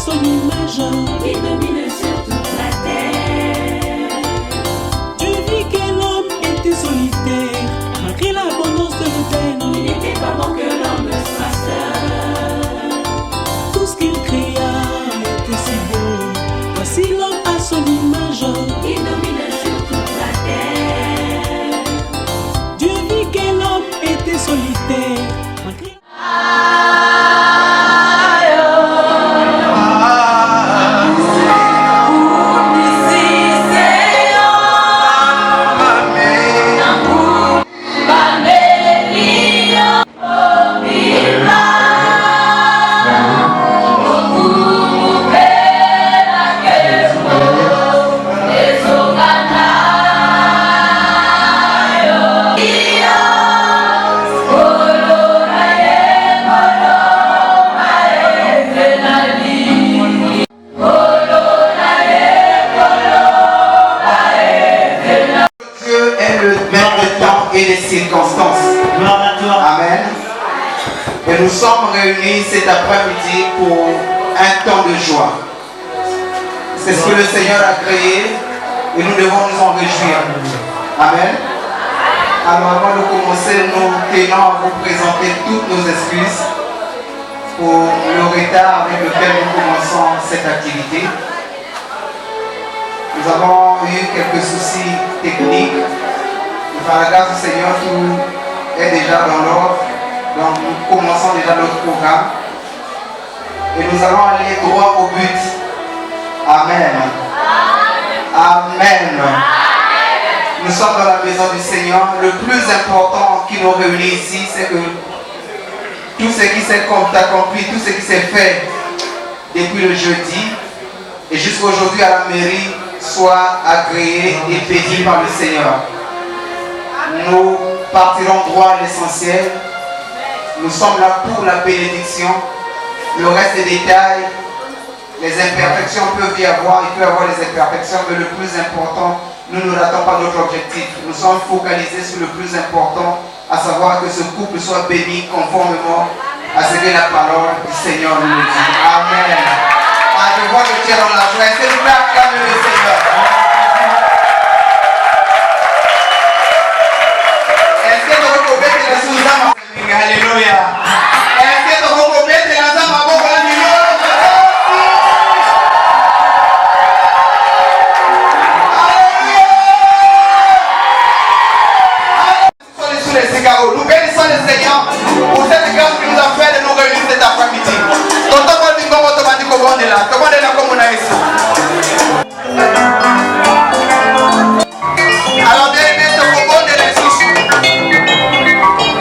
son image. Il domine sur toute la terre. Dieu vit que l'homme était solitaire, malgré l'abondance de l'Éden. Il n'était pas bon que l'homme soit seul. Tout ce qu'il créa était si beau. Voici l'homme à son image. Il domine sur toute la terre. Dieu vit que l'homme était solitaire, malgré circonstances. Amen. Et nous sommes réunis cet après-midi pour un temps de joie. C'est ce que le Seigneur a créé et nous devons nous en réjouir. Amen. Alors avant de commencer, nous tenons à vous présenter toutes nos excuses pour le retard avec lequel nous commençons cette activité. Nous avons eu quelques soucis techniques. Par la grâce du Seigneur, tout est déjà dans l'ordre. Donc nous commençons déjà notre programme. Et nous allons aller droit au but. Amen. Amen. Nous sommes dans la maison du Seigneur. Le plus important qui nous réunit ici, c'est que tout ce qui s'est accompli, tout ce qui s'est fait depuis le jeudi et jusqu'à aujourd'hui à la mairie soit agréé et béni par le Seigneur. Nous partirons droit à l'essentiel. Nous sommes là pour la bénédiction. Le reste des détails, les imperfections peuvent y avoir, il peut y avoir les imperfections, mais le plus important, nous ne ratons pas notre objectif. Nous sommes focalisés sur le plus important, à savoir que ce couple soit béni conformément à ce que la parole du Seigneur nous dit. Amen. Ah, je vois le Dieu dans la joie. Est-ce que nous pouvons acclamer le Seigneur? Alléluia. Est-ce que vous pouvez mettre les gens à bord de nous bénissons le Seigneur pour cette grâce qu'il nous a fait de nous réunir cet après-midi. Alors bien aimé, ce propos de l'Esprit.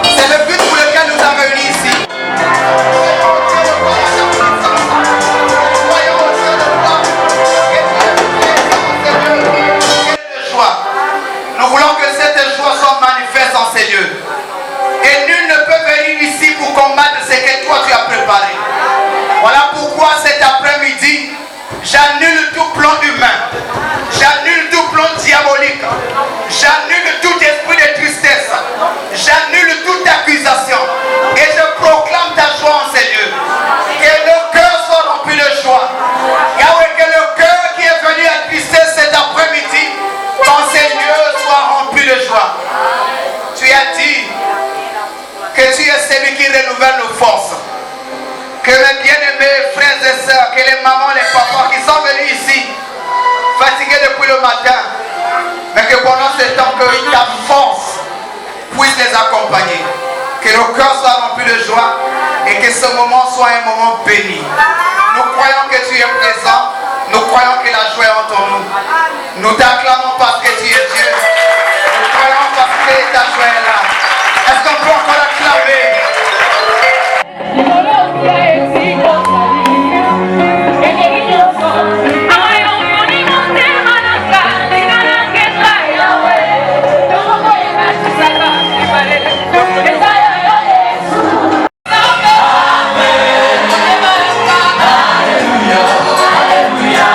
C'est le but pour lequel nous sommes réunis ici. Nous voulons que cette joie soit manifeste en ces lieux. Et nul ne peut venir ici pour combattre ce que toi tu as préparé. Voilà pourquoi cet après-midi, j'annule tout plan humain. J'annule tout plan diabolique. J'annule tout esprit de tristesse. J'annule toute accusation. Et je proclame ta joie en ces lieux. Que le cœur soit rempli de joie. Yahweh, que le cœur qui est venu attrister cet après-midi, dans ces lieux, soit rempli de joie. Tu as dit que tu es celui qui renouvelle nos forces. Que mes bien-aimés frères et sœurs, que les mamans, les papas qui sont venus ici, fatigués depuis le matin, mais que pendant ce temps, que ta force puisse les accompagner. Que nos cœurs soient remplis de joie et que ce moment soit un moment béni. Nous croyons que tu es présent, nous croyons que la joie est entre nous. Nous t'acclamons parce que tu es Dieu. Nous croyons parce que ta joie est là. Est-ce qu'on peut encore acclamer? Alléluia.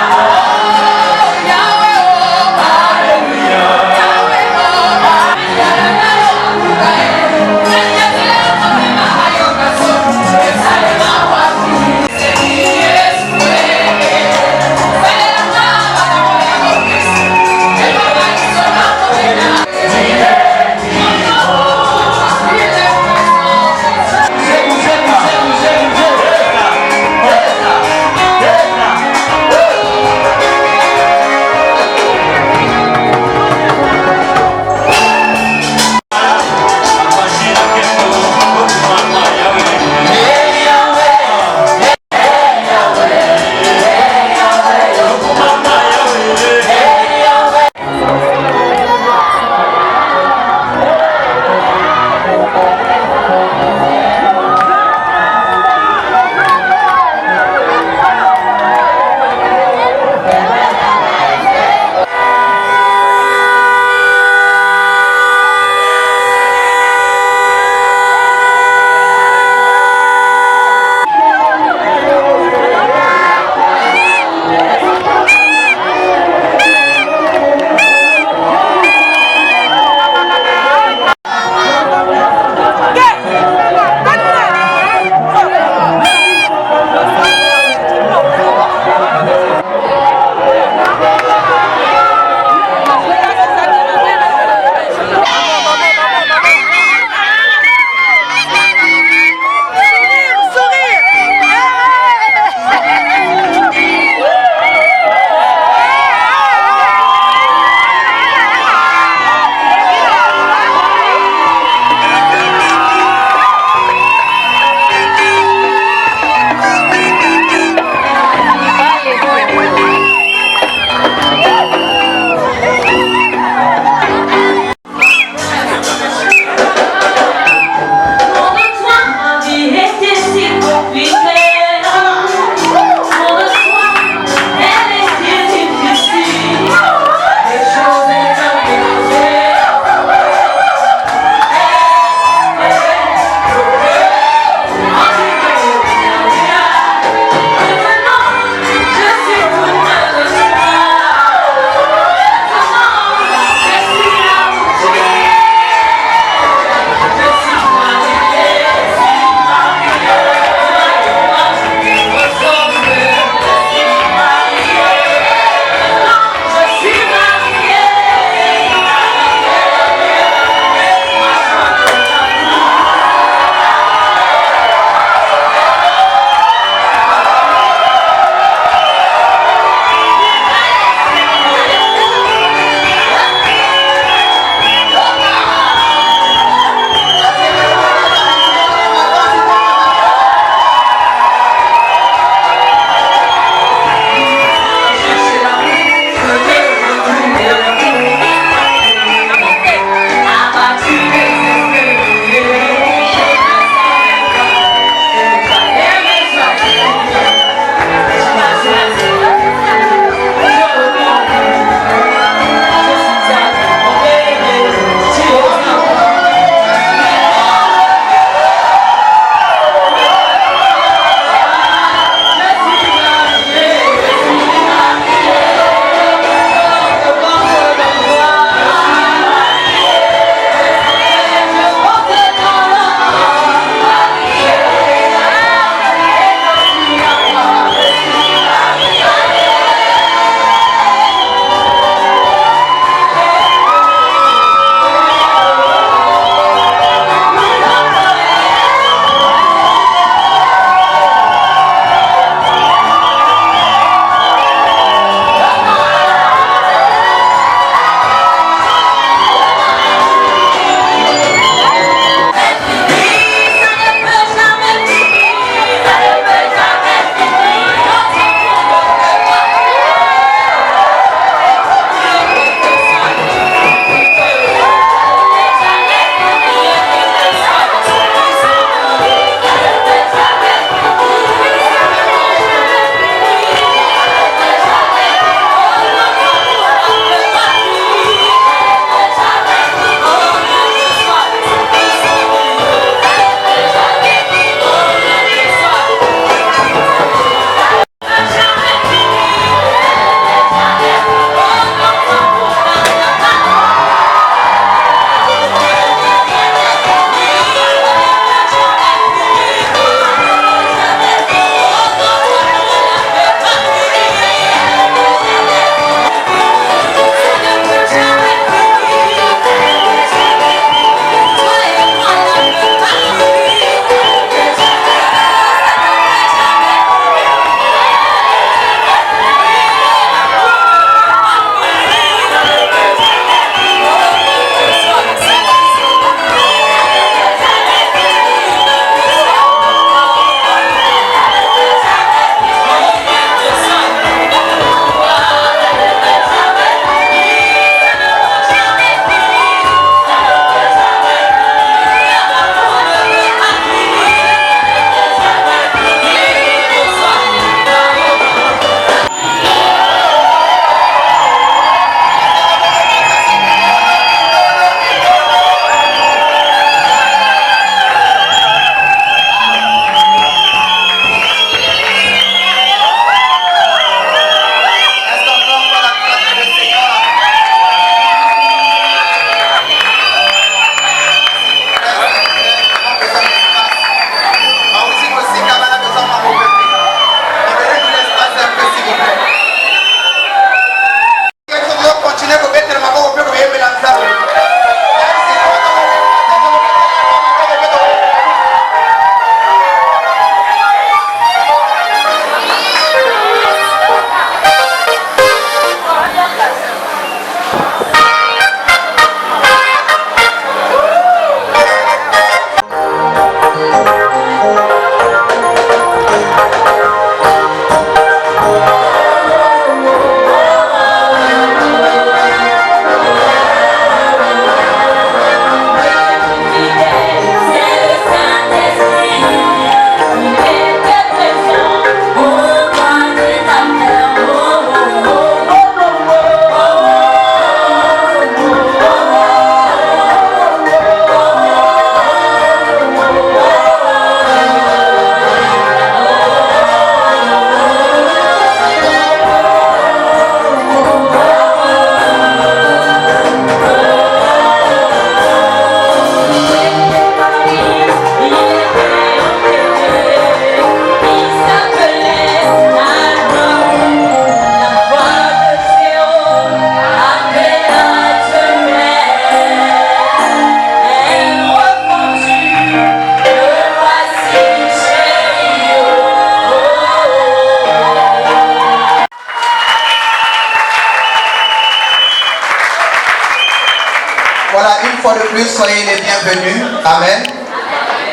fois de plus, soyez les bienvenus. Amen.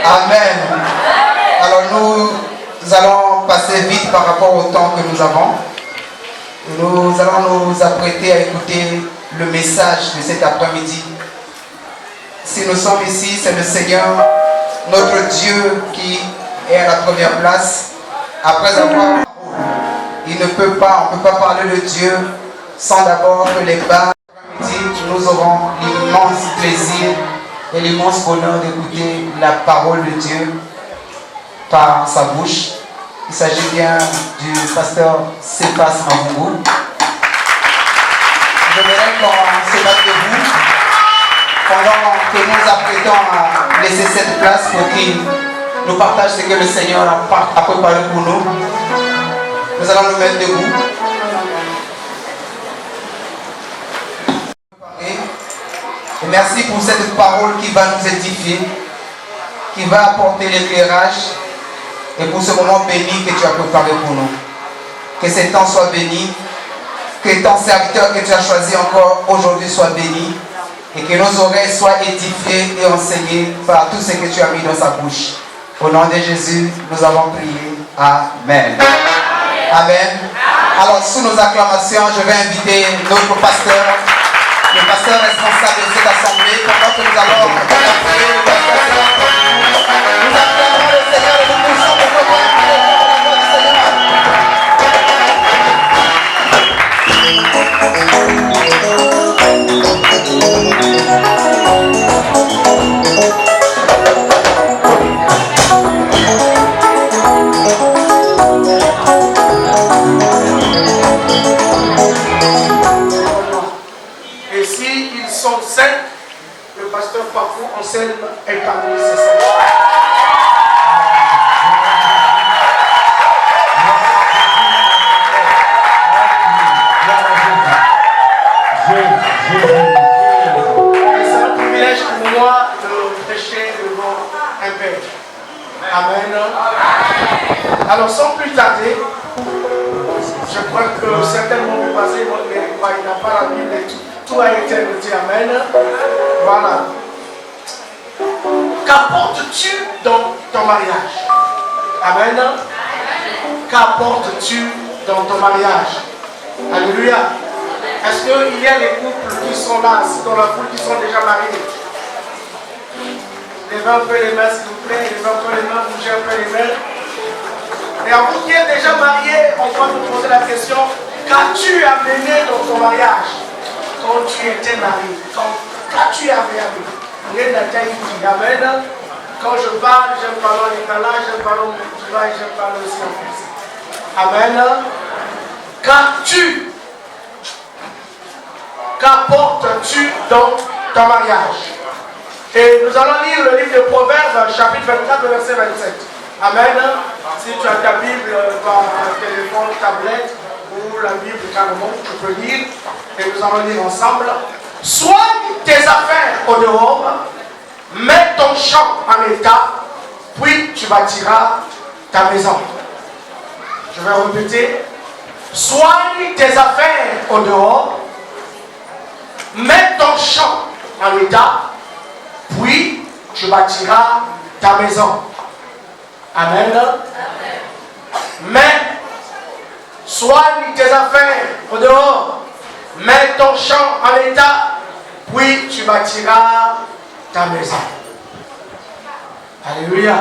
Amen. Alors nous allons passer vite par rapport au temps que nous avons. Nous allons nous apprêter à écouter le message de cet après-midi. Si nous sommes ici, c'est le Seigneur, notre Dieu, qui est à la première place. Après avoir, on ne peut pas parler de Dieu sans d'abord que les bas. Nous aurons l'immense plaisir et l'immense bonheur d'écouter la parole de Dieu par sa bouche. Il s'agit bien du pasteur Cephas Mavungu. J'aimerais qu'on se batte debout pendant que nous apprêtons à laisser cette place pour qu'il nous partage ce que le Seigneur a préparé pour nous. Nous allons nous mettre debout. Et merci pour cette parole qui va nous édifier, qui va apporter l'éclairage, et pour ce moment béni que tu as préparé pour nous. Que ces temps soient bénis, que ton serviteur que tu as choisi encore aujourd'hui soit béni, et que nos oreilles soient édifiées et enseignées par tout ce que tu as mis dans sa bouche. Au nom de Jésus, nous avons prié. Amen. Amen. Alors, sous nos acclamations, je vais inviter notre pasteur, le pasteur responsable de cette assemblée, pendant que nous allons appeler le pasteur. Nous acclamons le Seigneur et nous poussons pour que vous priez pour la gloire du Seigneur. Et s'ils sont 5, le pasteur parcourt en scène est parmi ces 5. C'est un privilège pour moi de prêcher devant un père. Amen. Alors sans plus tarder, je crois que certainement vous passez votre mérite, il n'a pas la Bible et tout a été noté. Amen. Voilà. Qu'apportes-tu dans ton mariage? Amen. Qu'apportes-tu dans ton mariage? Alléluia. Est-ce qu'il y a des couples qui sont là, dans la foule, qui sont déjà mariés? Levez un peu les mains, s'il vous plaît. Levez un peu les mains, bougez un peu les mains. Et à vous qui êtes déjà mariés, on va vous poser la question: qu'as-tu amené dans ton mariage quand tu étais marié? Qu'as-tu amené? Amen. Quand je parle, j'aime parler en italien, j'aime parler en portugais, j'aime parler aussi en français. Amen. Qu'apportes-tu dans ton mariage? Et nous allons lire le livre de Proverbes, chapitre 24, verset 27. Amen. Si tu as ta Bible par téléphone, tablette ou la Bible carrément, tu peux lire. Et nous allons lire ensemble. Soigne tes affaires au dehors, mets ton champ en état, puis tu bâtiras ta maison. Je vais répéter. Soigne tes affaires au dehors, mets ton champ en état, puis tu bâtiras ta maison. Amen. Mais soigne tes affaires au dehors, mets ton champ en état, puis tu bâtiras ta maison. Alléluia.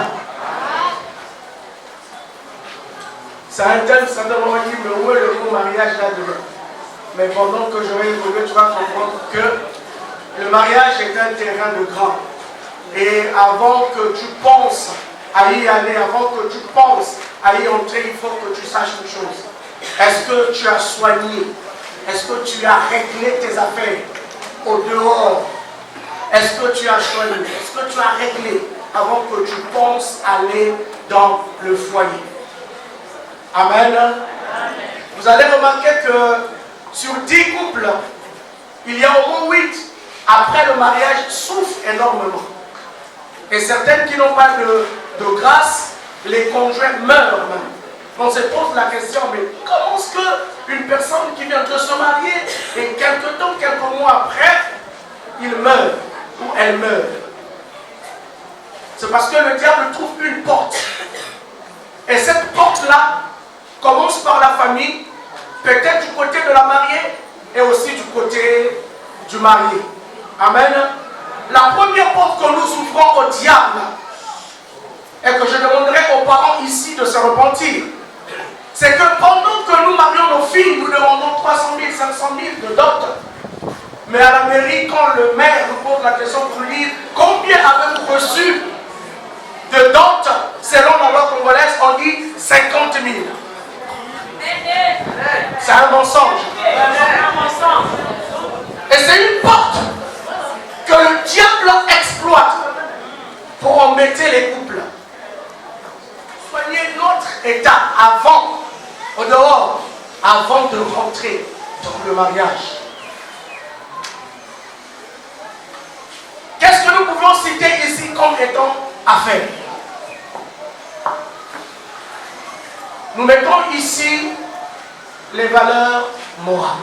C'est un thème certainement qui me roule le mot mariage là-dedans. Mais pendant que je vais évoluer, tu vas comprendre que le mariage est un terrain de grand. Et avant que tu penses à y aller, avant que tu penses à y entrer, il faut que tu saches une chose. Est-ce que tu as soigné? Est-ce que tu as réglé tes affaires au dehors? Est-ce que tu as soigné? Est-ce que tu as réglé avant que tu penses aller dans le foyer? Amen. Vous allez remarquer que sur 10 couples, il y a au moins 8 après le mariage souffrent énormément. Et certaines qui n'ont pas de grâce, les conjoints meurent même. On se pose la question, mais comment est-ce qu'une personne qui vient de se marier et quelques mois après, il meurt? où elle meurt. C'est parce que le diable trouve une porte. Et cette porte-là commence par la famille, peut-être du côté de la mariée et aussi du côté du marié. Amen. La première porte que nous ouvrons au diable et que je demanderai aux parents ici de se repentir, c'est que pendant que nous marions nos filles, nous demandons 300 000, 500 000 de dot. Mais à la mairie, quand le maire nous pose la question pour dire combien avez-vous reçu de dot, selon la loi congolaise, on dit 50 000. C'est un mensonge. Et c'est une porte que le diable exploite pour embêter les couples. Soignez notre état avant, au dehors, avant de rentrer dans le mariage. Qu'est-ce que nous pouvons citer ici comme étant affaire? Nous mettons ici les valeurs morales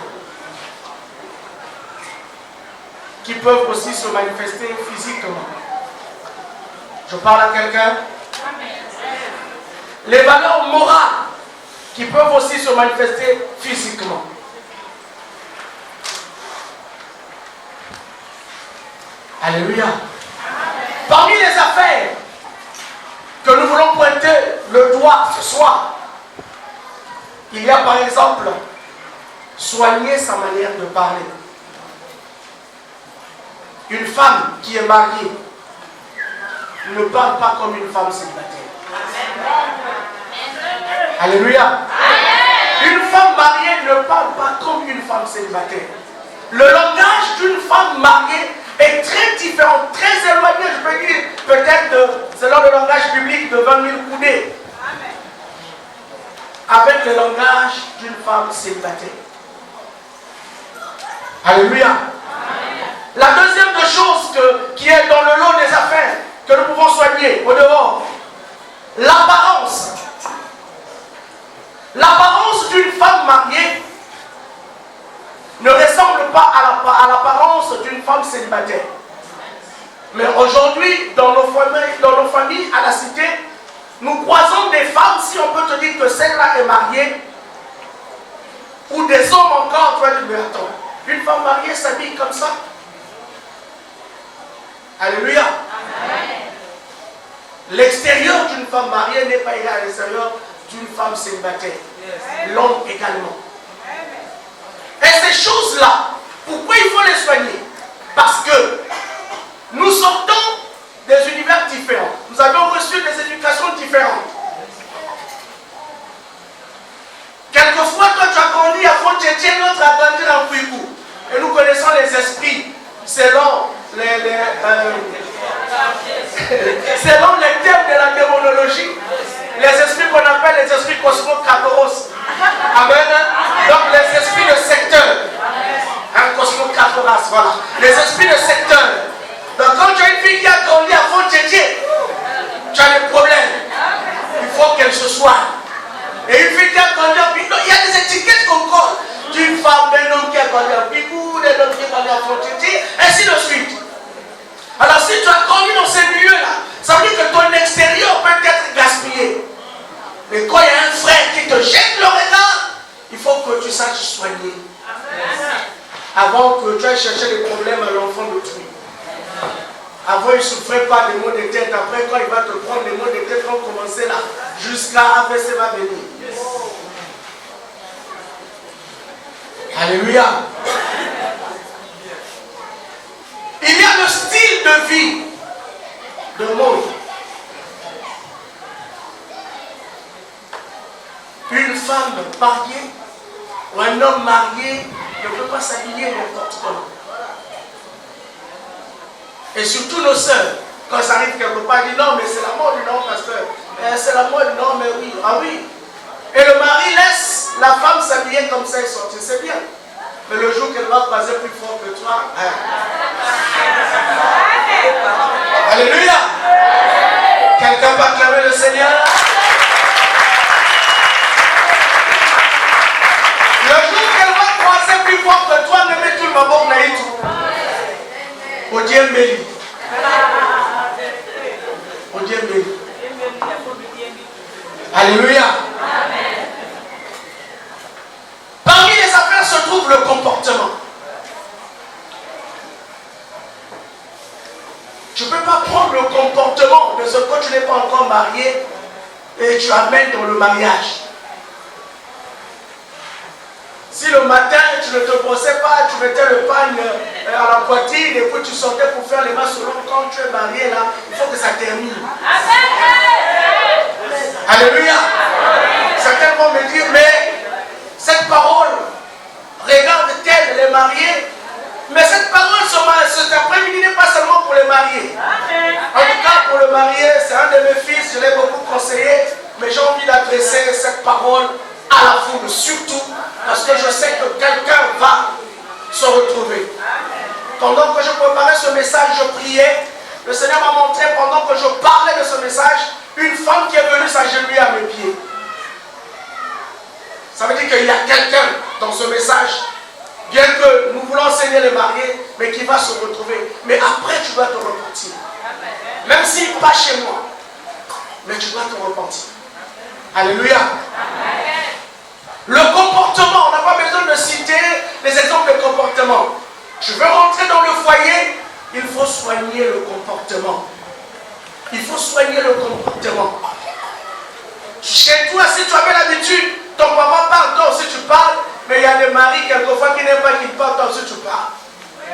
qui peuvent aussi se manifester physiquement. Je parle à quelqu'un. Les valeurs morales qui peuvent aussi se manifester physiquement. Alléluia. Parmi les affaires que nous voulons pointer le doigt ce soir, il y a par exemple soigner sa manière de parler. Une femme qui est mariée ne parle pas comme une femme célibataire. Alléluia. Une femme mariée ne parle pas comme une femme célibataire. Le langage d'une femme mariée est très différent, très éloigné, je peux dire, peut-être selon le langage biblique de 20 000 coudées, avec le langage d'une femme célibataire. Alléluia. La deuxième des choses qui est dans le lot des affaires que nous pouvons soigner au dehors, l'apparence. L'apparence d'une femme mariée ne ressemble pas à l'apparence d'une femme célibataire. Mais aujourd'hui, dans nos familles, à la cité, nous croisons des femmes, si on peut te dire que celle-là est mariée, ou des hommes encore, tu vas dire, mais attends, une femme mariée s'habille comme ça? Alléluia. L'extérieur d'une femme mariée n'est pas égal à l'extérieur d'une femme célibataire. L'homme également. Et ces choses-là, pourquoi il faut les soigner? Parce que nous sortons des univers différents. Nous avons reçu des éducations différentes. Quelquefois, toi tu as grandi à Font-Tchétché, l'autre a grandi en Kouikou. Et nous connaissons les esprits selon selon les termes de la démonologie. Les esprits qu'on appelle les esprits cosmocateros. Amen. Donc les esprits de secteur. Un cosmocateras, voilà. Les esprits de secteur. Donc quand tu as une fille qui a grandi à Font-Tchétché, tu as des problèmes. Il faut qu'elle se soigne. Et une fille qui a grandi à Picou, il y a des étiquettes qu'on colle. D'une femme, d'un homme qui a grandi à Picou, d'un homme qui a grandi à Font-Tchétché, ainsi de suite. Alors si tu as grandi dans ces milieux-là, ça veut dire que ton extérieur peut être gaspillé. Mais quand il y a un frère qui te jette le regard, il faut que tu saches soigner. Avant que tu ailles chercher des problèmes à l'enfant d'autrui. Avant, il ne souffrait pas des maux de tête. Après, quand il va te prendre les maux de tête, vont commencer là, jusqu'à AVC va venir. Alléluia. Il y a le style de vie de monde. Une femme mariée ou un homme marié ne peut pas s'habiller n'importe comment. Et surtout nos sœurs, quand ça arrive quelque part, ils disent non, mais c'est la mode, non, pasteur. C'est la mode, non, mais oui. Ah oui. Et le mari laisse la femme s'habiller comme ça et sortir, c'est bien. Mais le jour qu'elle va croiser plus fort que toi, alléluia. Quelqu'un va acclamer le Seigneur. Le jour qu'elle va croiser plus fort que toi, ne mets tout le mabok naïtou. Odiembeli. Odiembeli. Alléluia. Parmi les affaires se trouve le comportement. Tu ne peux pas prendre le comportement de ce que tu n'es pas encore marié et tu amènes dans le mariage. Si le matin tu ne te brossais pas, tu mettais le pagne à la poitrine et puis tu sortais pour faire les mains selon quand tu es marié là, il faut que ça termine. Alléluia. Certains vont me dire, mais cette parole, regarde-t-elle les mariés? Mais cette parole cet après-midi n'est pas seulement pour les mariés. En tout cas, pour le marié, c'est un de mes fils, je l'ai beaucoup conseillé, mais j'ai envie d'adresser cette parole à la foule, surtout parce que je sais que quelqu'un va se retrouver. Pendant que je préparais ce message, je priais. Le Seigneur m'a montré pendant que je parlais de ce message, une femme qui est venue s'agenouiller à mes pieds. Ça veut dire qu'il y a quelqu'un dans ce message, bien que nous voulons enseigner les mariés, mais qui va se retrouver. Mais après, tu dois te repentir. Même si pas chez moi, mais tu dois te repentir. Alléluia. Le comportement, on n'a pas besoin de citer les exemples de comportement. Tu veux rentrer dans le foyer, il faut soigner le comportement. Il faut soigner le comportement. Chez toi, si tu avais l'habitude, ton papa parle, toi aussi tu parles, mais il y a des maris quelquefois qui n'aiment pas qu'il parle, toi aussi tu parles.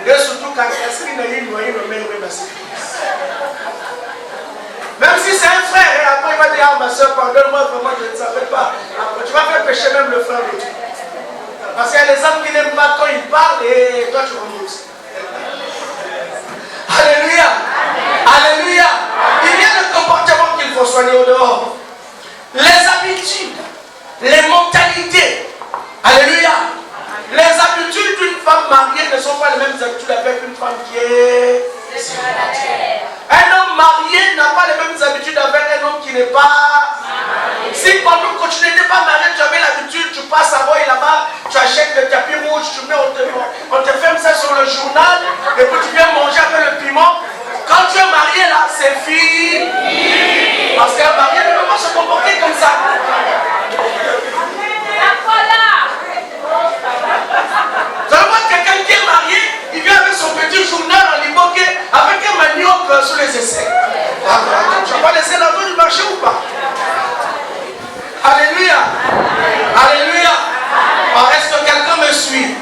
Et surtout quand il y a une noyée, le même même si c'est un frère, et après il va dire, ah ma soeur, pardonne-moi, vraiment je ne savais pas. Après, tu vas faire pécher même le frère de Dieu. Parce qu'il y a des hommes qui n'aiment pas quand ils parlent et toi tu remontes. Alléluia. Alléluia. Il y a le comportement qu'il faut soigner au dehors. Les habitudes, les mentalités. Alléluia. Les habitudes d'une femme mariée ne sont pas les mêmes habitudes avec une femme qui est célibataire. Un homme marié n'a pas les mêmes habitudes avec un homme qui n'est pas marié. Si pendant que tu n'étais pas marié, tu avais l'habitude, tu passes à Roy là-bas, tu achètes le tapis rouge, tu mets, on te ferme ça sur le journal, et puis tu viens manger avec le piment. Quand tu es marié là, c'est fini. Parce qu'un marié ne peut pas se comporter comme ça. Vous allez voir quelqu'un qui est marié, il vient avec son petit journal en liboqué, avec un manioc sous les aisselles. Tu vas pas laisser l'enfant du marché ou pas? Alléluia. Alléluia. Est-ce que quelqu'un me suit?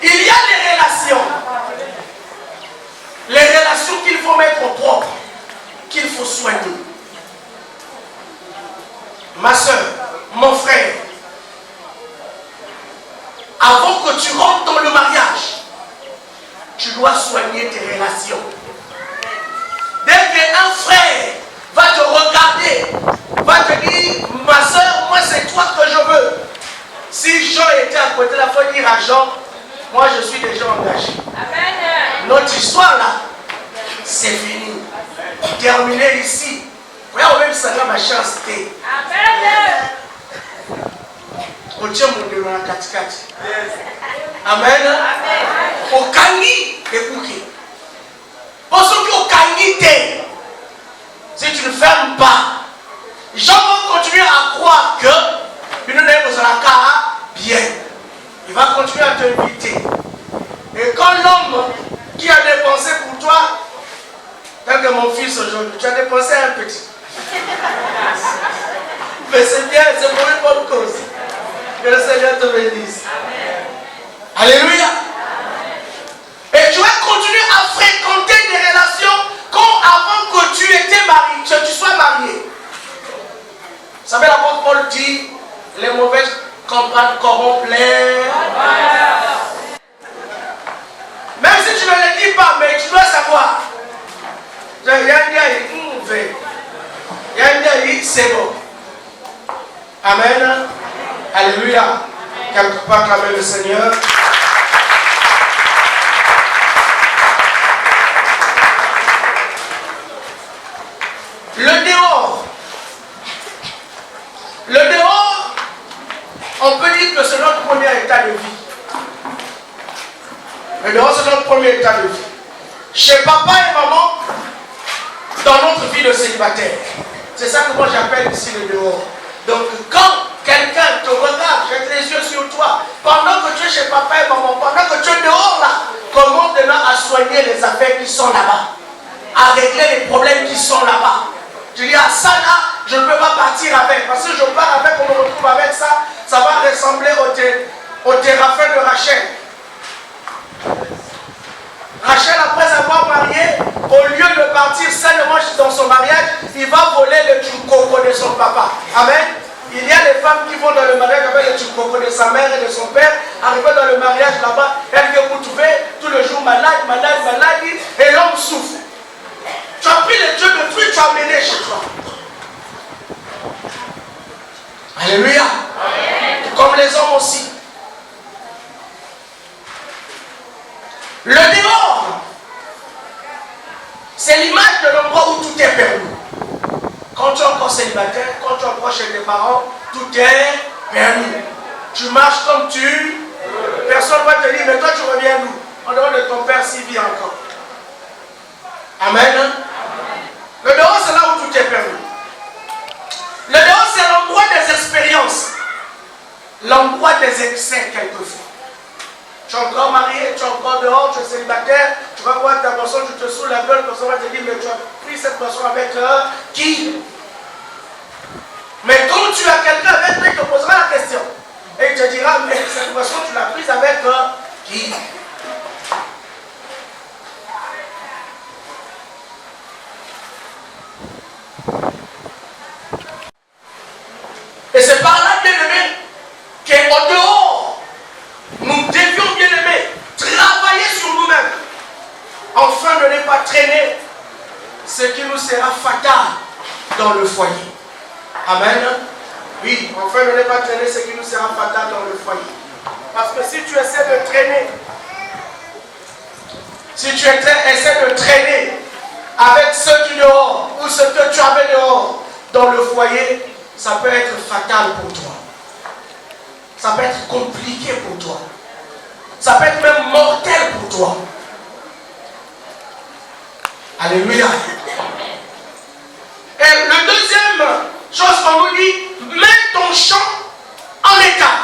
Il y a les relations. Les relations qu'il faut mettre au propre, qu'il faut soigner. Ma soeur, mon frère, avant que tu rentres dans le mariage, tu dois soigner tes relations. Dès qu'un frère va te regarder, va te dire, ma soeur, moi c'est toi que je veux. Si Jean était à côté, il faut dire à Jean, moi je suis déjà engagé. Notre histoire là, c'est fini. Terminé ici. Voyons même ça là ma chance. Amen. Au Kani, écoutez. Pour ceux qui ont Kani, si tu ne fermes pas, les gens vont continuer à croire que une année vous allez bien. Il va continuer à t'inviter. Et quand l'homme qui a dépensé pour toi, tel que mon fils aujourd'hui, tu as dépensé un petit. Mais c'est bien, c'est pour une bonne cause. Que le Seigneur te bénisse. Alléluia. Et tu vas continuer à fréquenter des relations comme avant que tu étais marié, que tu sois marié. Vous savez, l'apôtre Paul dit, les mauvaises campagnes corrompent les. Même si tu ne le dis pas, mais tu dois savoir. C'est bon. Amen. Alléluia. Quelque part, acclamer le Seigneur. Le dehors. Le dehors, on peut dire que c'est notre premier état de vie. Le dehors, c'est notre premier état de vie. Chez papa et maman, dans notre vie de célibataire. C'est ça que moi j'appelle ici le dehors. Donc quand quelqu'un te regarde, jette les yeux sur toi, pendant que tu es chez papa et maman, pendant que tu es dehors là, commence maintenant à soigner les affaires qui sont là-bas, à régler les problèmes qui sont là-bas. Tu dis, ah ça là, je ne peux pas partir avec, parce que je pars avec, on me retrouve avec ça, ça va ressembler au Téraphin de Rachel. Rachel, après avoir marié, au lieu de partir sainement dans son mariage, il va voler le tchoukoko de son papa. Amen. Il y a des femmes qui vont dans le mariage avec le tchoukoko de sa mère et de son père. Arrivées dans le mariage là-bas, elles viennent vous trouver tout le jour malade, et l'homme souffre. Tu as pris les dieux de fruits, tu as amené chez toi. Alléluia. Amen. Comme les hommes aussi. Le dehors, c'est l'image de l'endroit où tout est permis. Quand tu es encore célibataire, quand tu es encore chez tes parents, tout est permis. Tu marches comme tu. Personne ne va te dire, mais toi tu reviens d'où? On demande de ton père s'il vit encore. Amen. Le dehors, c'est là où tout est permis. Le dehors, c'est l'endroit des expériences. L'endroit des excès, quelquefois. Tu es encore marié, tu es encore dehors, tu es célibataire, tu vas voir ta personne, tu te saoules la gueule, personne va te dire, mais tu as pris cette personne avec qui? Mais quand tu as quelqu'un avec toi, il te posera la question. Et il te dira, mais cette personne, tu l'as prise avec qui? Et c'est par là, bien aimé, qu'au dehors, nous devions, bien aimé, travailler sur nous-mêmes, afin de ne pas traîner ce qui nous sera fatal dans le foyer. Amen. Oui, afin de ne pas traîner ce qui nous sera fatal dans le foyer. Parce que si tu essaies de traîner, essaies de traîner avec ceux qui dehors, ou ce que tu avais dehors dans le foyer, ça peut être fatal pour toi. Ça peut être compliqué pour toi. Ça peut être même mortel pour toi. Alléluia. Et le deuxième chose qu'on nous dit, mets ton champ en état.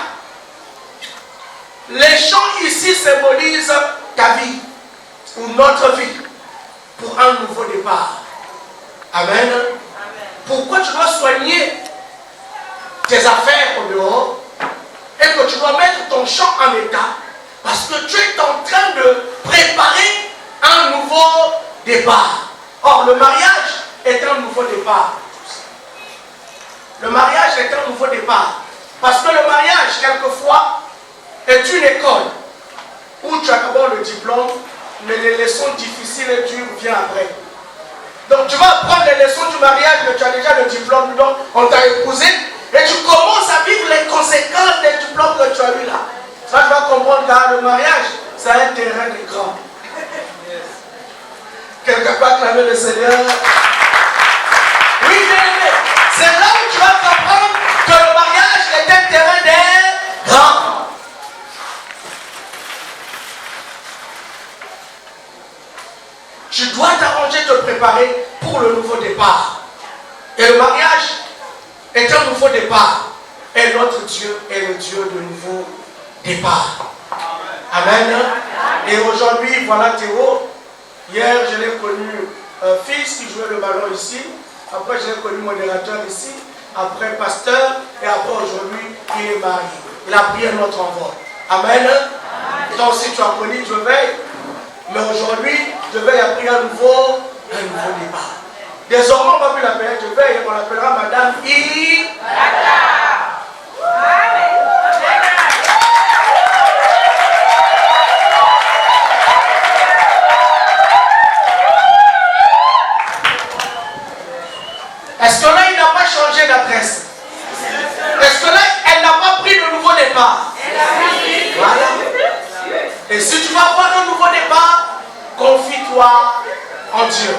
Les champs ici symbolisent ta vie ou notre vie pour un nouveau départ. Amen. Pourquoi tu dois soigner tes affaires au dehors et que tu dois mettre ton champ en état? Parce que tu es en train de préparer un nouveau départ. Or, le mariage est un nouveau départ. Le mariage est un nouveau départ. Parce que le mariage, quelquefois, est une école où tu as d'abord le diplôme, mais les leçons difficiles et dures viennent après. Donc, tu vas apprendre les leçons du mariage, mais tu as déjà le diplôme, donc on t'a épousé, et tu commences à vivre les conséquences des diplômes que tu as eu là. Ça, tu vas comprendre que le mariage, c'est un terrain de grand. Quelqu'un peut acclamer le Seigneur. Oui, bien, c'est là où tu vas comprendre que le mariage est un terrain des grands. Tu dois t'arranger, te préparer pour le nouveau départ. Et le mariage est un nouveau départ. Et notre Dieu est le Dieu de nouveau départ. Amen. Et aujourd'hui, voilà Théo. Hier, je l'ai connu fils qui jouait le ballon ici. Après, je l'ai connu modérateur ici. Après, pasteur. Et après, aujourd'hui, il est marié. Il a pris un autre envol. Amen. Toi aussi, tu as connu, je veille. Mais aujourd'hui, je veille a pris un nouveau départ. Désormais, on va plus l'appeler je veille. On l'appellera Madame I. Est-ce que là, il n'a pas changé d'adresse? Est-ce que là, elle n'a pas pris de nouveau départ? Voilà. Et si tu vas avoir un nouveau départ, confie-toi en Dieu.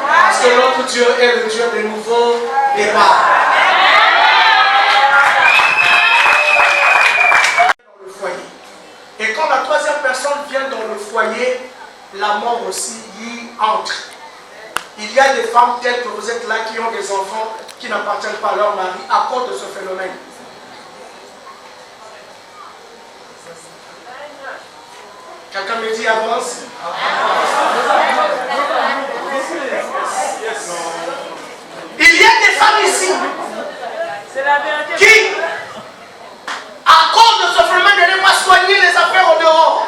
Parce que notre Dieu est le Dieu des nouveaux départs. Dans le foyer. Et quand la troisième personne vient dans le la mort aussi y entre. Il y a des femmes telles que vous êtes là qui ont des enfants qui n'appartiennent pas à leur mari à cause de ce phénomène. Quelqu'un me dit avance. Il y a des femmes ici qui, à cause de ce phénomène de ne pas soigner les affaires au dehors,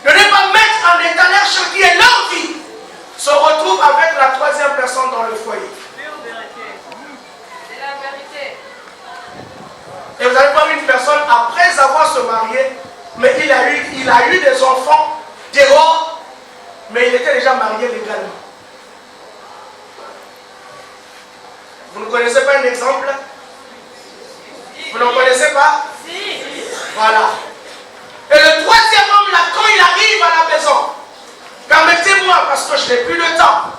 de ne pas mettre en étalage ce qui est leur vie, se retrouvent avec la troisième personne dans le foyer. C'est la vérité. Et vous allez voir une personne, après avoir se marié, mais il a eu des enfants dehors, mais il était déjà marié légalement. Vous ne connaissez pas un exemple? Vous n'en connaissez pas? Si. Voilà. Et le troisième homme, là, quand il arrive à la maison, permettez-moi, parce que je n'ai plus le temps,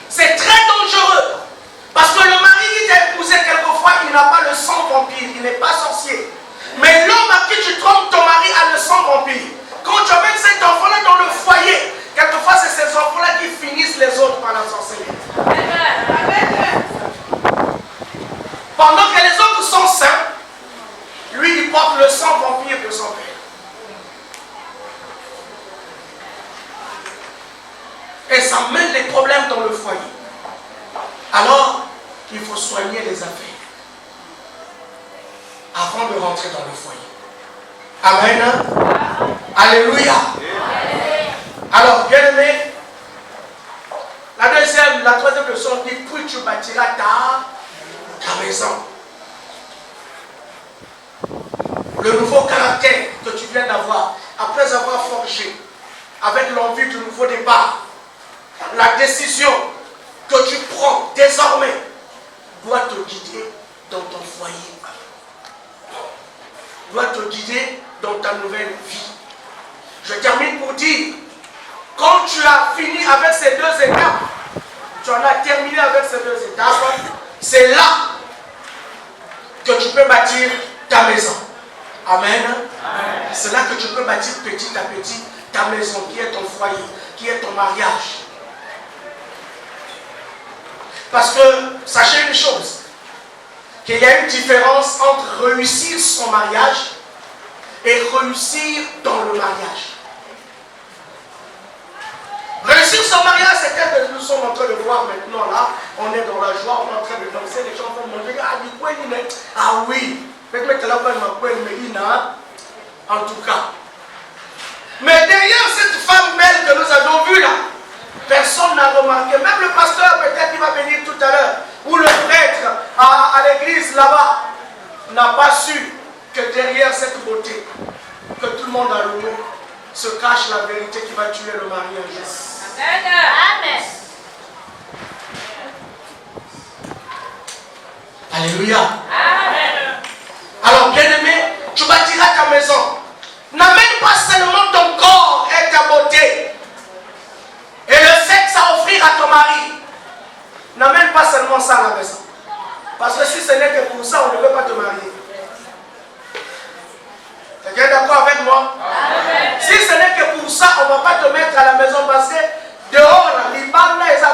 c'est très dangereux. Parce que le mari qui t'a épousé, quelquefois, il n'a pas le sang vampire, il n'est pas sorcier. Mais l'homme à qui tu trompes, ton mari a le sang vampire. Quand tu amènes cet enfant-là dans le foyer, quelquefois, c'est ces enfants-là qui finissent les autres par la sorcellerie. Pendant que les autres sont sains, lui, il porte le sang vampire de son père. Et ça mène les problèmes dans le foyer. Alors, il faut soigner les affaires avant de rentrer dans le foyer. Amen. Alléluia. Alors, bien aimé, la troisième leçon dit, puis tu bâtiras ta maison. Le nouveau caractère que tu viens d'avoir, après avoir forgé, avec l'envie du nouveau départ, la décision que tu prends désormais doit te guider dans ton foyer, doit te guider dans ta nouvelle vie. Je termine pour dire, quand tu as fini avec ces deux étapes, tu en as terminé avec ces deux étapes, c'est là que tu peux bâtir ta maison. Amen. C'est là que tu peux bâtir petit à petit ta maison, qui est ton foyer, qui est ton mariage. Parce que, sachez une chose, qu'il y a une différence entre réussir son mariage et réussir dans le mariage. Réussir son mariage, c'est tel que nous sommes en train de voir maintenant là, on est dans la joie, on est en train de danser, les gens vont manger, ah oui, en tout cas. Mais derrière cette femme belle que nous avons vue là, personne n'a remarqué, même le pasteur peut-être qui va venir tout à l'heure, ou le prêtre à l'église là-bas, n'a pas su que derrière cette beauté, que tout le monde a loué, se cache la vérité qui va tuer le mari un jour. Amen. Alléluia. Amen. Alors bien aimé, tu bâtiras ta maison. N'amène pas seulement ton corps et ta beauté et le sexe à offrir à ton mari. N'amène pas seulement ça à la maison. Parce que si ce n'est que pour ça, on ne veut pas te marier. Quelqu'un est d'accord avec moi? Amen. Si ce n'est que pour ça, on ne va pas te mettre à la maison parce que dehors, les balles, ils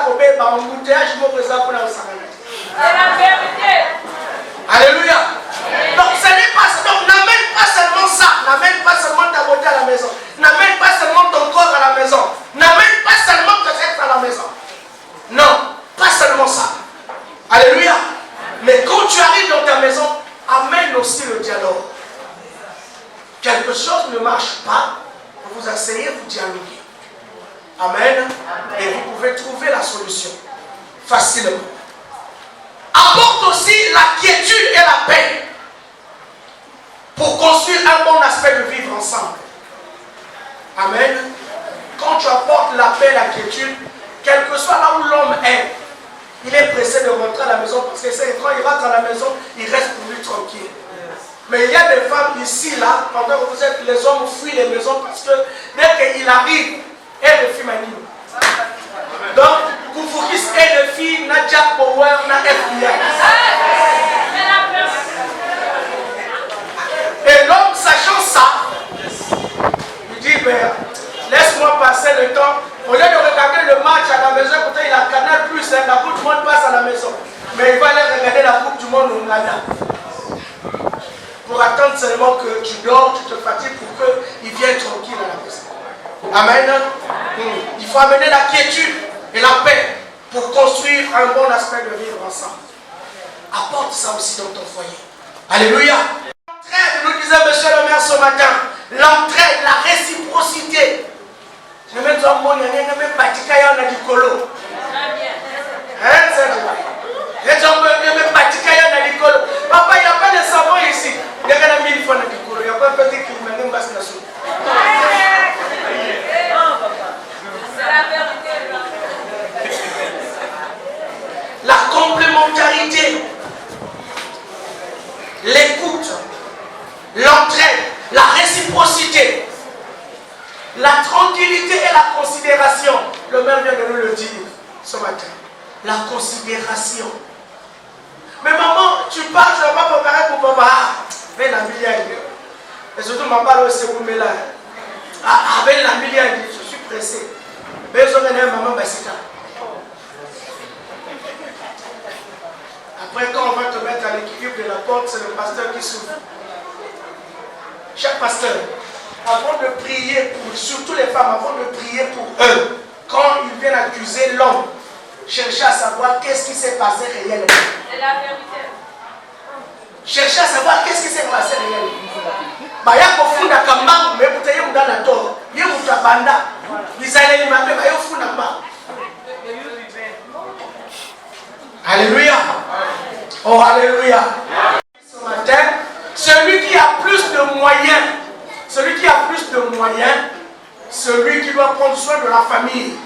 ont un embouteillage, ils vont pour ça. C'est la vérité. Alléluia. Donc ce n'est pas ça. Donc n'amène pas seulement ça. N'amène pas seulement ta beauté à la maison. N'amène pas seulement ton corps à la maison. N'amène pas seulement ton sexe à la maison. Non, pas seulement ça. Alléluia. Mais quand tu arrives dans ta maison, amène aussi le dialogue. Quelque chose ne marche pas, vous vous asseyez, vous dialoguez. Amen. Et vous pouvez trouver la solution facilement. Apporte aussi la quiétude et la paix pour construire un bon aspect de vivre ensemble. Amen. Quand tu apportes la paix et la quiétude, quel que soit là où l'homme est, il est pressé de rentrer à la maison parce que quand il rentre à la maison, il reste pour lui tranquille. Mais il y a des femmes ici, là, pendant que vous êtes, les hommes fuient les maisons parce que dès qu'il arrive, et les filles m'animent. Donc, Koufouris et les filles, n'a Jack Power, n'a FBI. Et l'homme, sachant ça, il dit, ben, laisse-moi passer le temps Pour attendre seulement que tu dors, tu te fatigues pour qu'il vienne tranquille à la maison. Amen. Il faut amener la quiétude et la paix pour construire un bon aspect de vivre ensemble. Apporte ça aussi dans ton foyer. Alléluia. L'entraide, nous disait monsieur le maire ce matin, l'entraide, la réciprocité. Je vais dire, mon ami, je vais pratiquer un adicolo. Hein, c'est vrai. Je vais pratiquer un adicolo. Papa, il n'y a pas de savon ici. Il y a 1000 fois d'adicolo. Il n'y a pas de petit qui m'a même pas ce nassau. La complémentarité, l'écoute, l'entraide, la réciprocité, la tranquillité et la considération. Le maire vient de nous le dire ce matin. La considération. Mais maman, tu parles, je ne vais pas préparer pour papa. Mais la milliard. Et surtout, ma parole, c'est vous, mais là. Avec la milliard, je suis pressé. Mais je vais maman, c'est ça. Après, quand on va te mettre à l'équilibre de la porte, c'est le pasteur qui s'ouvre. Chaque pasteur, avant de prier pour, surtout les femmes, avant de prier pour eux, quand ils viennent accuser l'homme, cherchez à savoir qu'est-ce qui s'est passé réellement. C'est la vérité. Cherchez à savoir qu'est-ce qui s'est passé réellement. Baya kofunda kama mais vous avez dans la tort. Il y a une banda. Ils allaient y m'appeler baya kofunda kama. Alléluia. Oh, alléluia. Ce matin, celui qui a plus de moyens, celui qui doit prendre soin de la famille.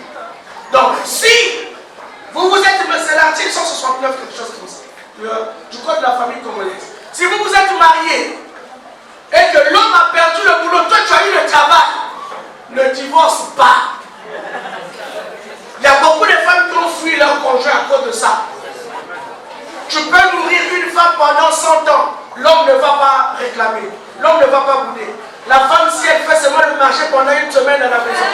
Donc, si vous êtes, c'est l'article 169, quelque chose comme ça, du code de la famille congolaise. Si vous êtes marié et que l'homme a perdu le boulot, toi tu as eu le travail, ne divorce pas. Il y a beaucoup de femmes qui ont fui leur conjoint à cause de ça. Tu peux nourrir une femme pendant 100 ans. L'homme ne va pas réclamer. L'homme ne va pas bouder. La femme, si elle fait seulement le marché pendant une semaine à la maison.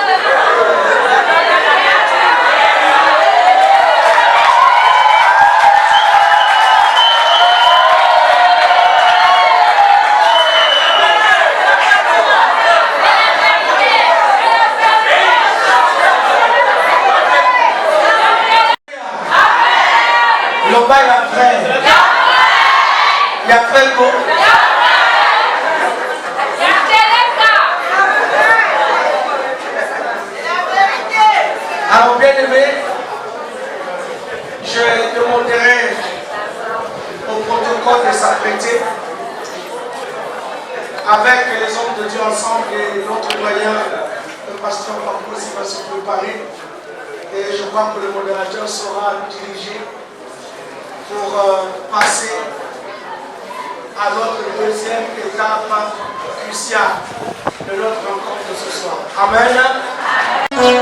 Le bail après. Il y a après quoi? Alors bien aimé, je demanderai au protocole de s'apprêter avec les hommes de Dieu ensemble et notre moyen, le pasteur Paco aussi va se préparer. Et je crois que le modérateur sera dirigé pour passer à notre deuxième étape cruciale de notre rencontre de ce soir. Amen. Eu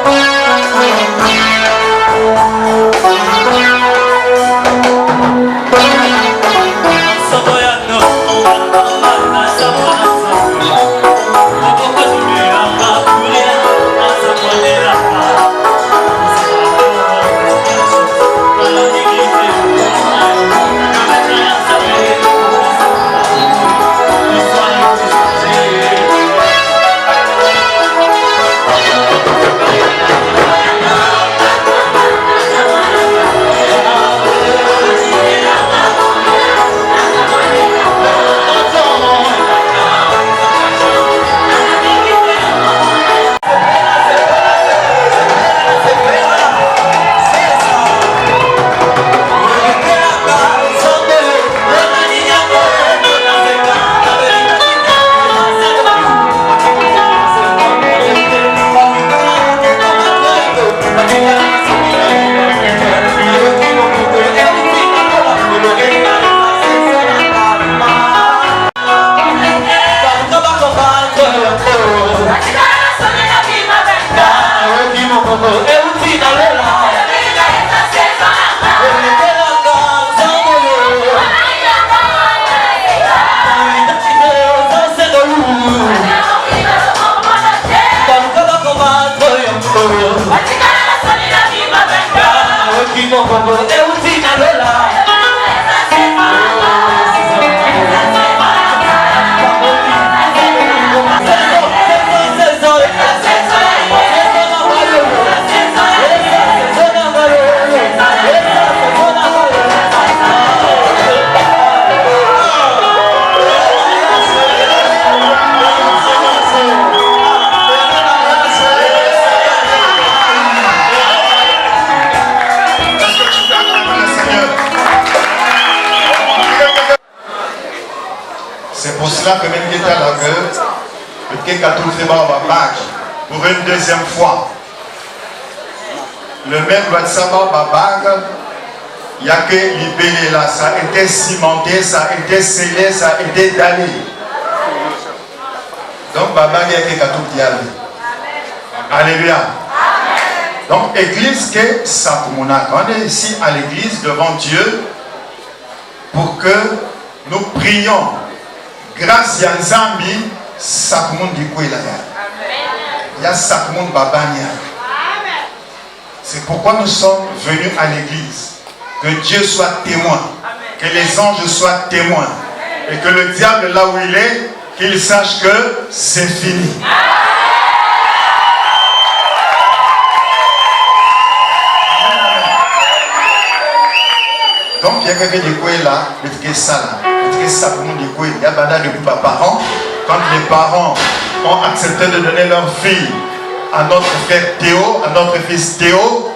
C'est pour cela que même Guetta la gueule, le Kekatou fait bac pour une deuxième fois. Le maire doit savoir bac. Il n'y a que libéré là, ça a été cimenté, ça a été scellé, ça a été dallé. Donc Baba il y a Kekatou Dialé. Alléluia. Donc église que ça pour mon acte. On est ici à l'église devant Dieu pour que nous prions. Grâce à Nzambi, ça pour mon dikou il y a ça pour mon Baba. C'est pourquoi nous sommes venus à l'église. Que Dieu soit témoin, que les anges soient témoins, et que le diable là où il est, qu'il sache que c'est fini. Donc il y a quelqu'un de quoi là, il y a ça là, il y a ça pour nous de quoi, il y a banda de parents. Quand les parents ont accepté de donner leur fille à notre frère Théo, à notre fils Théo,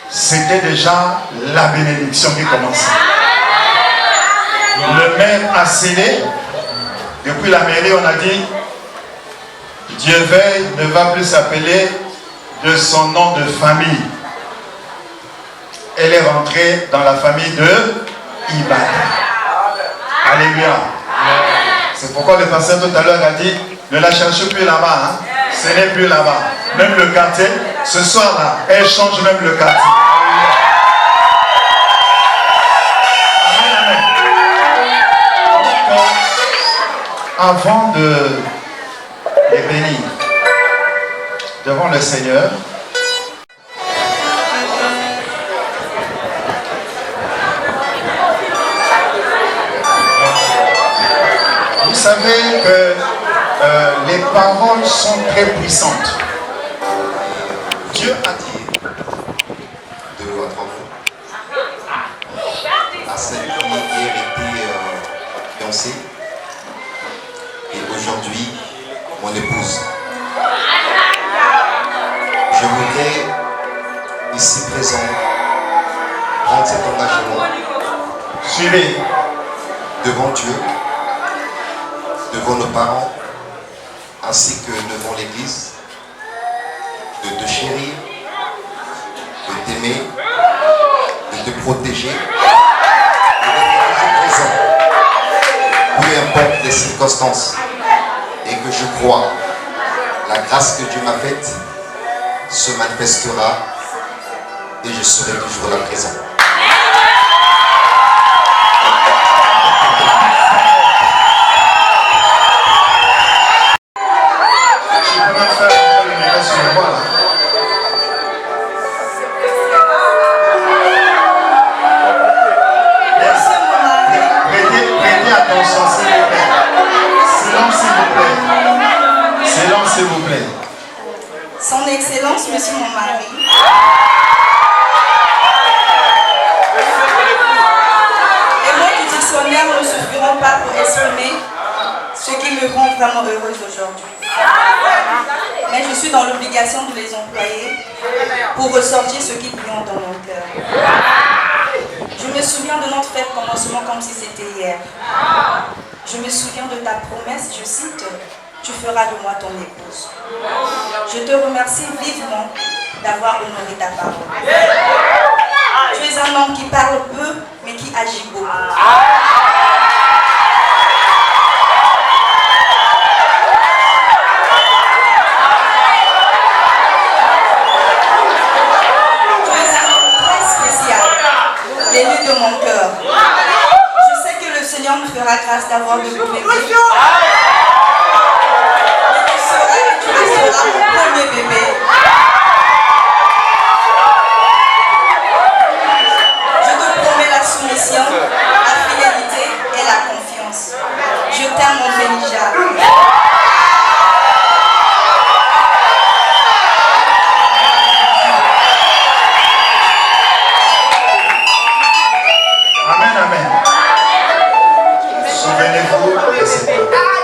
c'était déjà la bénédiction qui commençait. Le maire a scellé. Depuis la mairie, on a dit Dieu veille ne va plus s'appeler de son nom de famille. Elle est rentrée dans la famille de Ibada. Alléluia. C'est pourquoi le pasteur tout à l'heure a dit ne la cherchez plus là-bas. Hein? Ce n'est plus là-bas. Même le quartier, ce soir-là, elle change même le quartier. Amen, amen. Donc, avant de les bénir devant le Seigneur, vous savez que les paroles sont très puissantes. Dieu a dit de votre enfant à celle qui hier était fiancée et aujourd'hui mon épouse. Je voudrais ici présent prendre cet engagement. Suivez. Devant Dieu, devant nos parents, ainsi que devant l'Église, de te chérir, de t'aimer, de te protéger, de être présent, peu importe les circonstances, et que je crois, la grâce que Dieu m'a faite se manifestera et je serai toujours là présent. S'il vous plaît. Son Excellence, Monsieur mon mari. Et moi du dictionnaire ne suffiront pas pour exprimer ce qui me rend vraiment heureuse aujourd'hui. Mais je suis dans l'obligation de les employer pour ressortir ce qui brille dans mon cœur. Je me souviens de notre fête commencement comme si c'était hier. Je me souviens de ta promesse, je cite, tu feras de moi ton épouse. Je te remercie vivement d'avoir honoré ta parole. Tu es un homme qui parle peu, mais qui agit beaucoup. Tu es un homme très spécial, l'élu de mon cœur. Je sais que le Seigneur me fera grâce d'avoir de beaux bébés. Tu resteras mon premier bébé. Je te promets la soumission, la fidélité et la confiance. Je t'aime mon Bénija. Amen, amen. Souvenez-vous de cette parole.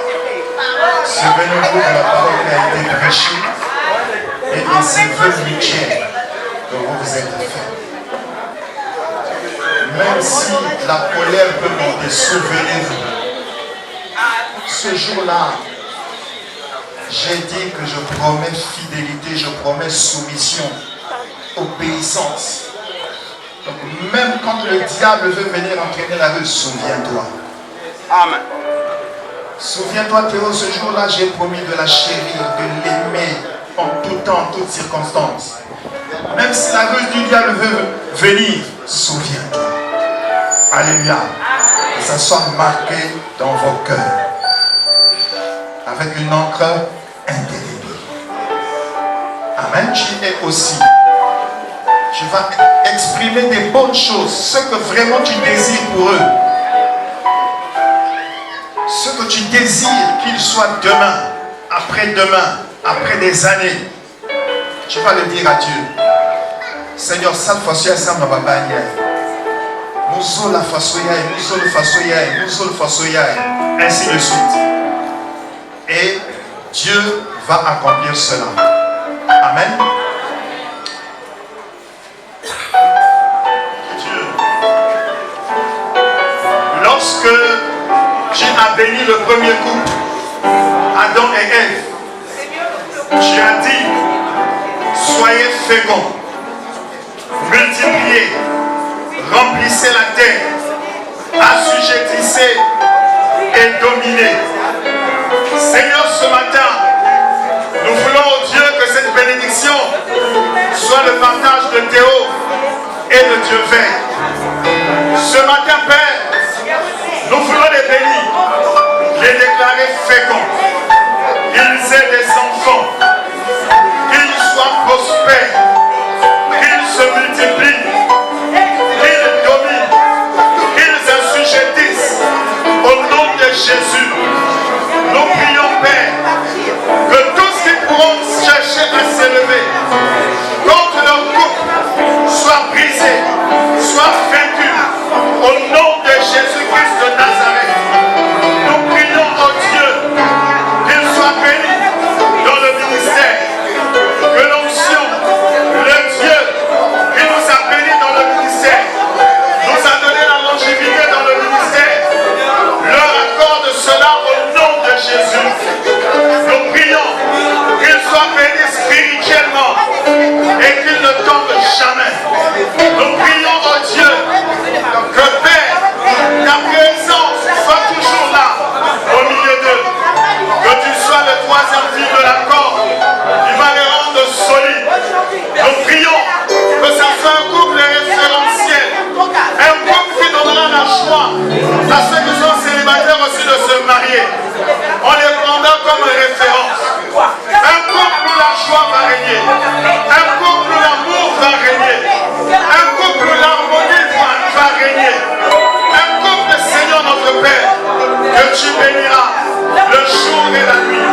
Souvenez-vous de la parole qui a été prêchée et de ces vœux mutuels que vous vous êtes fait. Même si la colère peut monter, souvenez-vous ce jour-là, j'ai dit que je promets fidélité, je promets soumission, obéissance. Donc même quand le diable veut venir entraîner la rue, souviens-toi. Amen. Souviens-toi, Théo, ce jour-là, j'ai promis de la chérir, de l'aimer en tout temps, en toutes circonstances. Même si la ruse du diable veut venir, souviens-toi. Alléluia. Que ça soit marqué dans vos cœurs. Avec une encre indélébile. Amen. Tu es aussi. Tu vas exprimer des bonnes choses. Ce que vraiment tu désires pour eux. Ce que tu désires qu'il soit demain, après-demain, après des années. Tu vas le dire à Dieu. Seigneur, ça façon ça m'a babanya. Nous la façoya, nous le façoya, nous le façoya, ainsi de suite. Et Dieu va accomplir cela. Amen. Dieu. Lorsque Dieu a béni le premier couple, Adam et Ève, Dieu a dit, soyez féconds, multipliez, remplissez la terre, assujettissez et dominez. Seigneur, ce matin, nous voulons, oh Dieu, que cette bénédiction soit le partage de Théo et de Dieu Vert. Ce matin, Père, nous voulons les bénir, les déclarer féconds, qu'ils aient des enfants, qu'ils soient prospères, qu'ils se multiplient, qu'ils dominent, qu'ils assujettissent au nom de Jésus. Nous prions, Père, que tous qui pourront chercher à s'élever contre leur couple soient brisés, soient vaincus au nom de Jésus-Christ de Nazareth. Nous prions, oh Dieu, qu'il soit béni dans le ministère, que l'onction, le Dieu qui nous a bénis dans le ministère, nous a donné la longévité dans le ministère, leur accorde cela au nom de Jésus. Nous prions qu'il soit béni spirituellement et qu'il ne tombe jamais. Nous prions, oh Dieu, que Père, ta présence soit toujours là au milieu d'eux. Que tu sois le troisième fil de la corde qui va les rendre solides. Nous prions que ça soit un couple référentiel, un couple qui donnera la joie à ceux qui sont célibataires aussi de se marier. On les prendra comme référence. Un couple où la joie va régner, un couple où l'amour va régner, un couple où l'harmonie va régner, un couple, Seigneur notre Père, que tu béniras le jour et la nuit.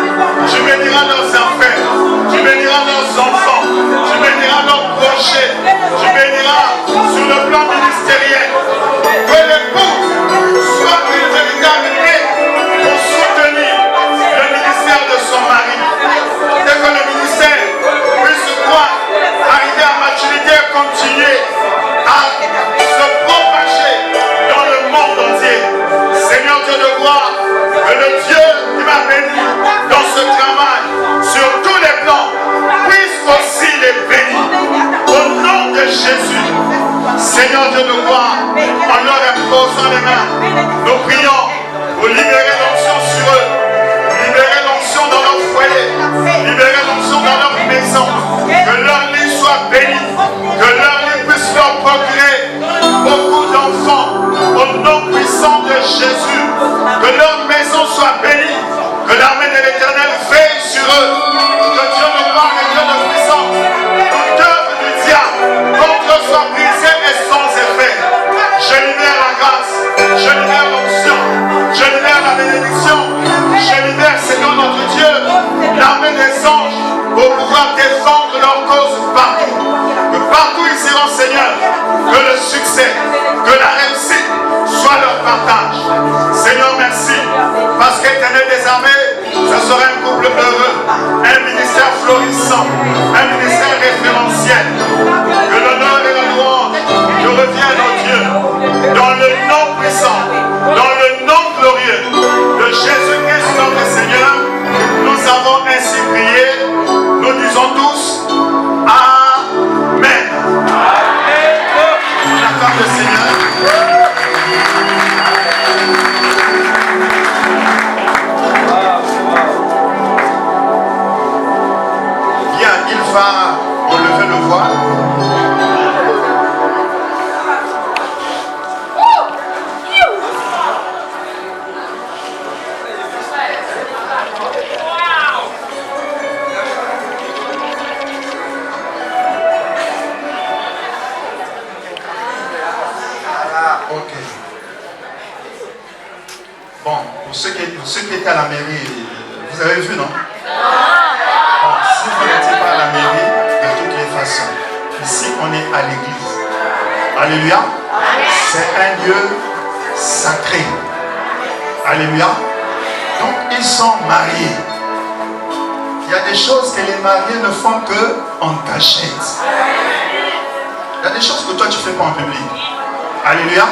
Tu béniras leurs affaires, tu béniras leurs enfants, tu béniras leurs projets, tu béniras sur le plan ministériel. Que l'époux soit une véritable aide pour soutenir le ministère de son mari. Dès que le ministère puisse arriver à maturité et continuer à se propager dans le monde entier. Seigneur Dieu de gloire, que le Dieu qui m'a béni dans ce travail, sur tous les plans, puisse aussi les bénir. Au nom de Jésus, Seigneur Dieu de gloire, en leur imposant les mains, nous prions pour libérer l'onction sur eux, libérer l'onction dans leur foyer, libérer l'onction dans leur maison, que leur lit soit béni, que leur lit puisse leur procurer beaucoup d'enfants, au nom puissant de Jésus, que leur maison soit bénie, que l'armée de l'Éternel veille sur eux, que Dieu de gloire et Dieu de puissance, toute œuvre du diable contre eux soit brisée et sans effet. Je libère la grâce, je libère l'onction, je libère la bénédiction, je libère, Seigneur notre Dieu, l'armée des anges pour pouvoir défendre leur cause partout. Que partout ils iront, Seigneur, que le succès, que la réussite soit leur partage. Seigneur, merci, parce qu'Éternel des armées, ce sera un couple heureux, un ministère florissant, un ministère référentiel. Que l'honneur et la louange te reviennent au Dieu, dans le nom puissant, dans le nom glorieux de Jésus-Christ. ainsi prié, nous disons tous Amen. On acclame le Seigneur. Bien, il va enlever le voile. Ok. Bon, pour ceux qui étaient à la mairie, vous avez vu, non? Bon, si vous n'étiez pas à la mairie, de toutes les façons, ici on est à l'église. Alléluia. C'est un lieu sacré. Alléluia. Donc ils sont mariés. Il y a des choses que les mariés ne font que en cachette. Il y a des choses que toi tu ne fais pas en public. Alléluia.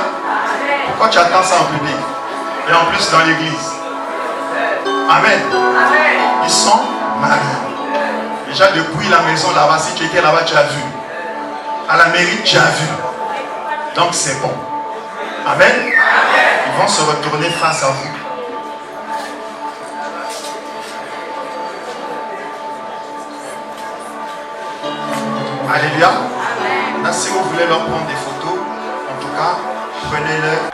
Pourquoi tu attends ça en public? Et en plus dans l'église. Amen. Ils sont mariés. Déjà depuis la maison là-bas, si tu étais là-bas, tu as vu. À la mairie, tu as vu. Donc c'est bon. Amen. Ils vont se retourner face à vous. Alléluia. Là, si vous voulez leur prendre des photos, en tout cas, prenez-le.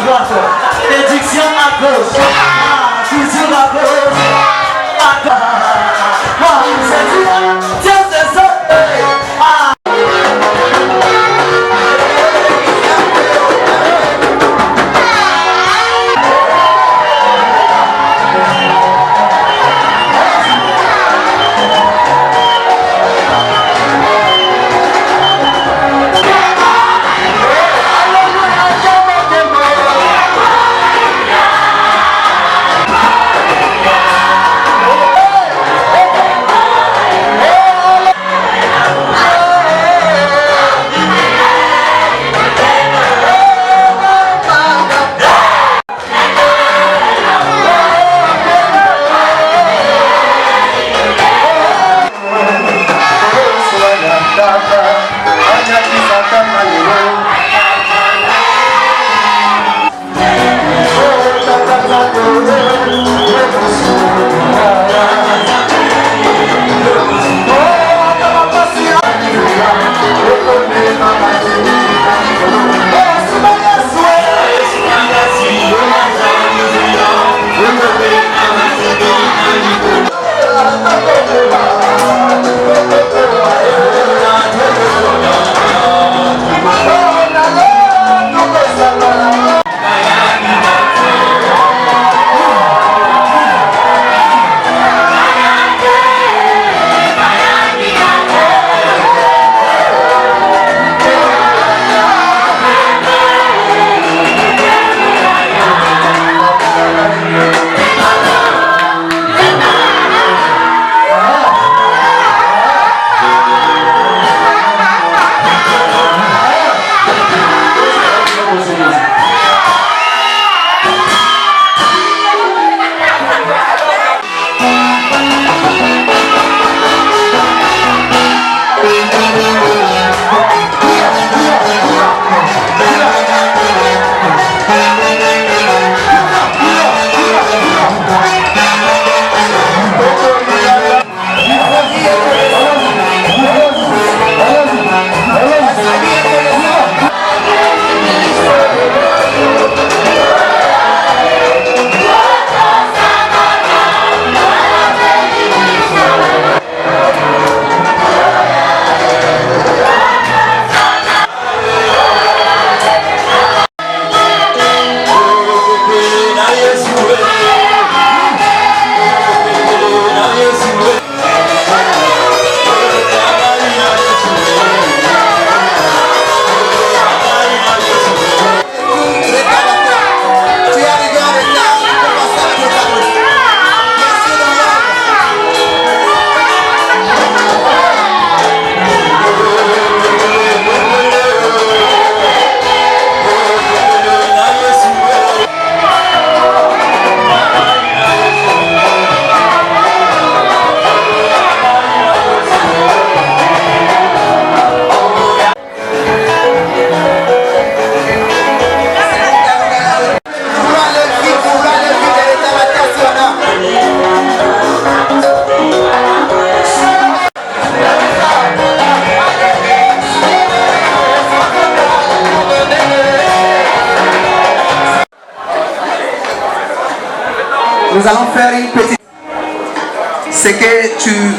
droite. Bénédiction à gauche. Toujours à gauche. À droite. C'est Dieu. Dieu c'est ça. Nous allons faire une petite... C'est que tu...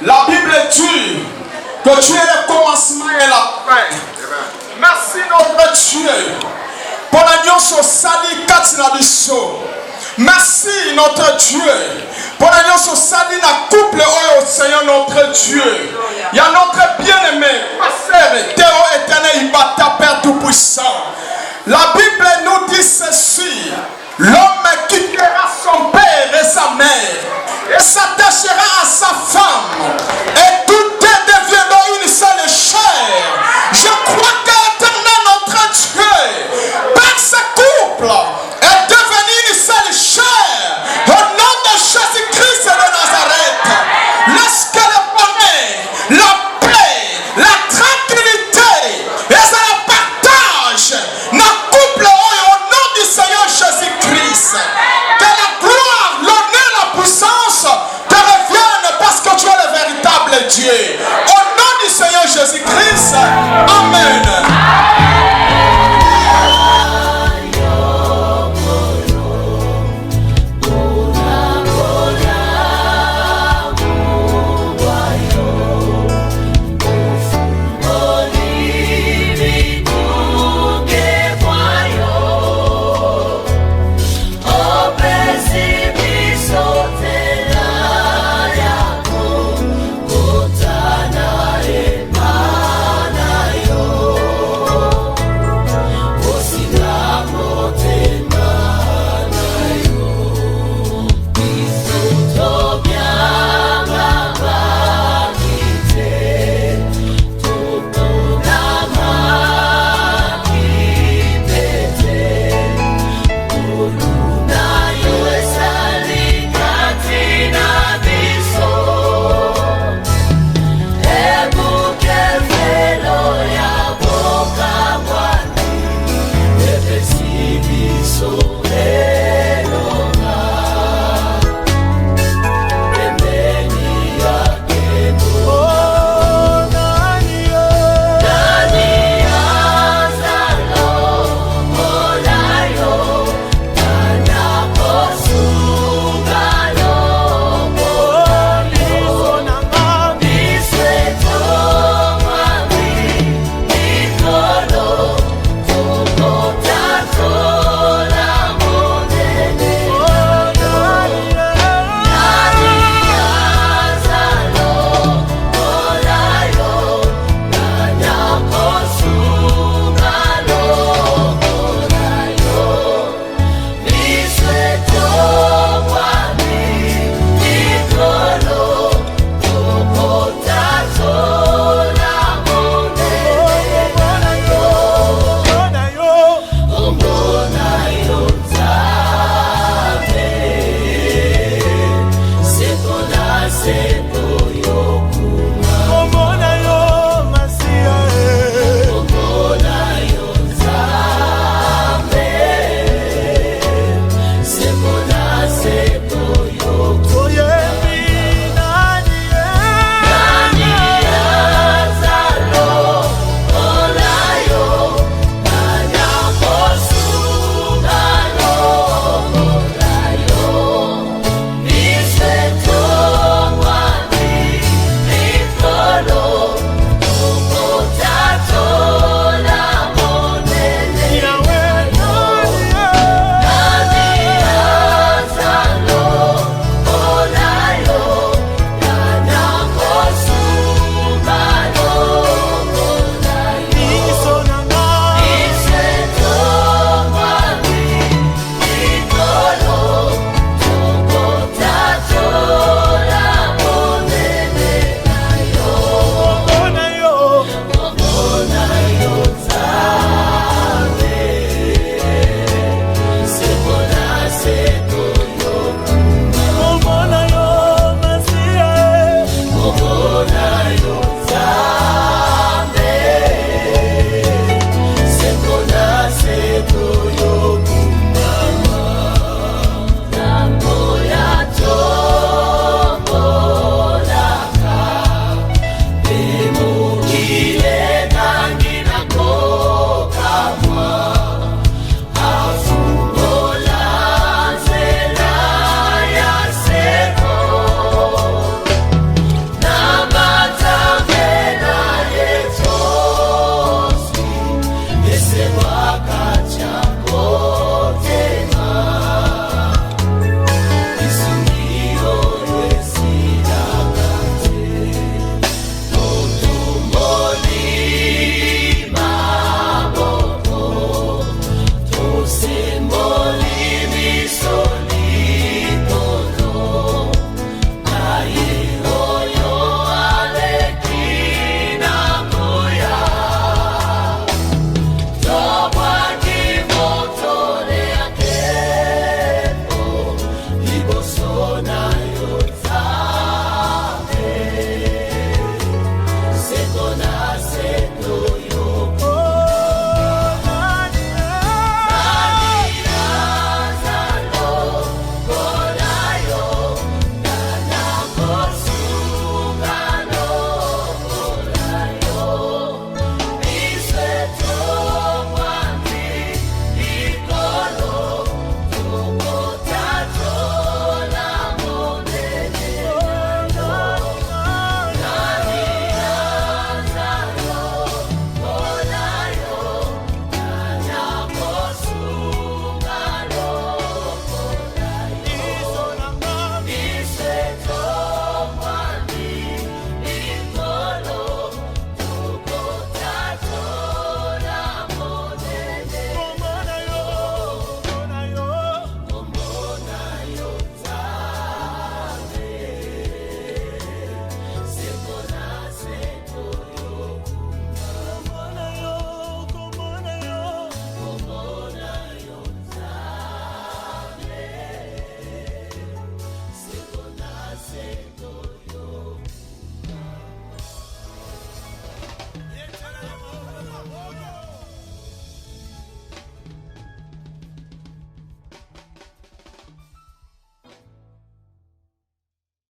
La Bible dit que tu es le commencement et la fin. Merci notre Dieu pour la nyonso sali kati na biso. Merci notre Dieu pour la nyonso sali na couple oyo Seigneur notre Dieu. Il y a notre bien-aimé, pasteur Théo Éternel Ibata, Père Tout-Puissant. La Bible nous dit ceci: l'homme quittera son père et sa mère et s'attachera à sa